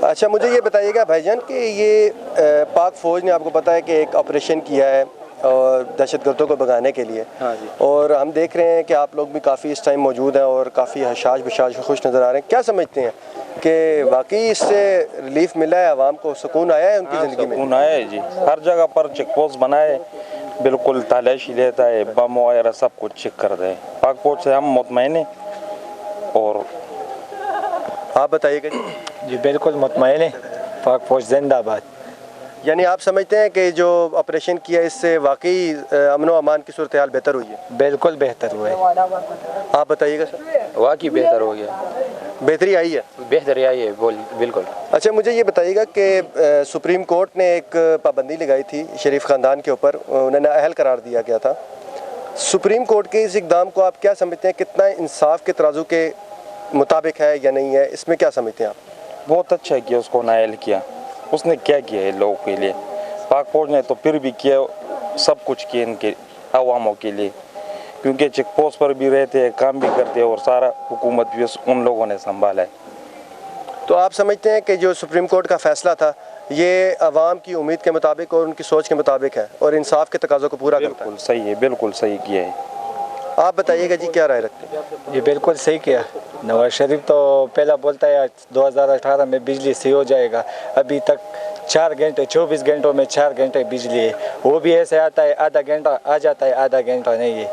اچھا مجھے یہ بتائیے گا بھائی جان کہ یہ پاک فوج نے آپ کو پتہ ہے کہ ایک آپریشن کیا ہے اور دہشت گردوں کو بھگانے کے لیے، ہاں جی، اور ہم دیکھ رہے ہیں کہ آپ لوگ بھی کافی اس ٹائم موجود ہیں اور کافی حشاش بشاش خوش نظر آ رہے ہیں، کیا سمجھتے ہیں کہ واقعی اس سے ریلیف ملا ہے، عوام کو سکون آیا ہے ان کی زندگی میں؟ سکون آیا ہے جی، ہر جگہ پر چیک پوسٹ بنائے، بالکل تلاشی لیتا ہے، بم وغیرہ سب کچھ چیک کرتا ہے۔ پاک فوج سے ہم مطمئن ہیں۔ اور آپ بتائیے گا جی۔ جی بالکل مطمئن ہے، پاک فوج زندہ باد۔ یعنی آپ سمجھتے ہیں کہ جو آپریشن کیا اس سے واقعی امن و امان کی صورتحال بہتر ہوئی ہے؟ بالکل بہتر ہوئے۔ آپ بتائیے گا سر۔ واقعی بہتر ہو گیا، بہتری آئی ہے؟ بہتری آئی ہے بالکل۔ اچھا مجھے یہ بتائیے گا کہ سپریم کورٹ نے ایک پابندی لگائی تھی شریف خاندان کے اوپر، انہیں نااہل قرار دیا گیا تھا۔ سپریم کورٹ کے اس اقدام کو آپ کیا سمجھتے ہیں، کتنا انصاف کے ترازو کے مطابق ہے یا نہیں ہے، اس میں کیا سمجھتے ہیں آپ؟ بہت اچھا کیا اس کو نااہل کیا، اس نے کیا کیا ہے لوگوں کے لیے، پاک فوج نے تو پھر بھی کیا سب کچھ کیا ان کے عواموں کے لیے، کیونکہ چیک پوسٹ پر بھی رہتے ہیں، کام بھی کرتے ہیں، اور سارا حکومت بھی ان لوگوں نے سنبھالا ہے۔ تو آپ سمجھتے ہیں کہ جو سپریم کورٹ کا فیصلہ تھا یہ عوام کی امید کے مطابق اور ان کی سوچ کے مطابق ہے اور انصاف کے تقاضوں کو پورا کرتا ہے؟ بالکل صحیح ہے، بالکل صحیح کیا ہے۔ آپ بتائیے گا جی، کیا رائے رکھتے ہیں؟ جی بالکل صحیح کیا۔ نواز شریف تو پہلا بولتا ہے 2018 میں بجلی صحیح ہو جائے گا، ابھی تک 4 گھنٹے 24 گھنٹوں میں 4 گھنٹے بجلی ہے، وہ بھی ایسے آتا ہے آدھا گھنٹہ آ جاتا ہے، آدھا گھنٹہ نہیں ہے۔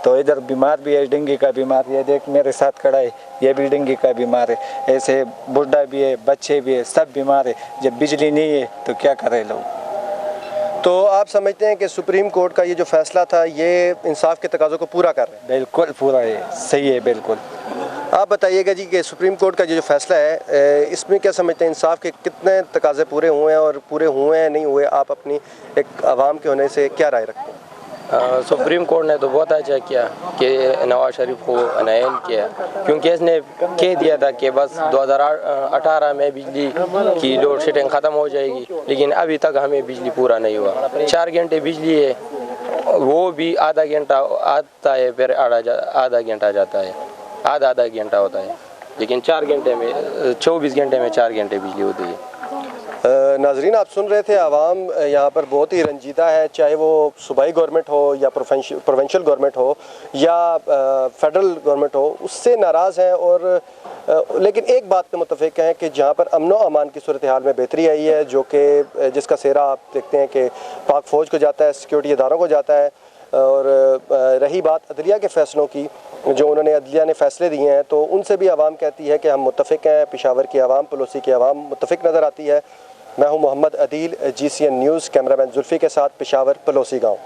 تو ادھر بیمار بھی ہے، ڈینگی کا بیمار، یہ دیکھ میرے ساتھ کھڑا ہے، یہ بھی ڈینگی کا بیمار ہے، ایسے بوڑھا بھی ہے، بچے بھی ہے، سب بیمار ہے۔ جب بجلی نہیں ہے تو کیا کرے لوگ؟ تو آپ سمجھتے ہیں کہ سپریم کورٹ کا یہ جو فیصلہ تھا یہ انصاف کے تقاضوں کو پورا کر رہے ہیں؟ بالکل پورا ہے، صحیح ہے بالکل۔ آپ بتائیے گا جی کہ سپریم کورٹ کا یہ جو فیصلہ ہے اس میں کیا سمجھتے ہیں، انصاف کے کتنے تقاضے پورے ہوئے ہیں اور پورے ہوئے ہیں نہیں ہوئے، آپ اپنی ایک عوام کے ہونے سے کیا رائے رکھتے ہیں؟ سپریم کورٹ نے تو بہت اچھا کیا کہ نواز شریف کو نااہل کیا، کیونکہ اس نے کہہ دیا تھا کہ بس 2018 میں بجلی کی لوڈ شیڈنگ ختم ہو جائے گی، لیکن ابھی تک ہمیں بجلی پورا نہیں ہوا۔ 4 گھنٹے بجلی ہے، وہ بھی آدھا گھنٹہ آتا ہے پھر آدھا گھنٹہ جاتا ہے، آدھا گھنٹہ ہوتا ہے، لیکن 4 گھنٹے میں 24 گھنٹے میں 4 گھنٹے بجلی ہوتی ہے۔ ناظرین آپ سن رہے تھے، عوام یہاں پر بہت ہی رنجیدہ ہے، چاہے وہ صوبائی گورنمنٹ ہو یا پروونشل گورنمنٹ ہو یا فیڈرل گورنمنٹ ہو، اس سے ناراض ہیں، اور لیکن ایک بات پہ متفق ہیں کہ جہاں پر امن و امان کی صورتحال میں بہتری آئی ہے، جو کہ جس کا سہرا آپ دیکھتے ہیں کہ پاک فوج کو جاتا ہے، سیکورٹی اداروں کو جاتا ہے، اور رہی بات عدلیہ کے فیصلوں کی، جو انہوں نے عدلیہ نے فیصلے دیے ہیں تو ان سے بھی عوام کہتی ہے کہ ہم متفق ہیں، پشاور کی عوام، پلوسی کی عوام متفق نظر آتی ہے۔ میں ہوں محمد عدیل، GCN نیوز، کیمرہ مین زلفی کے ساتھ، پشاور پلوسی گاؤں۔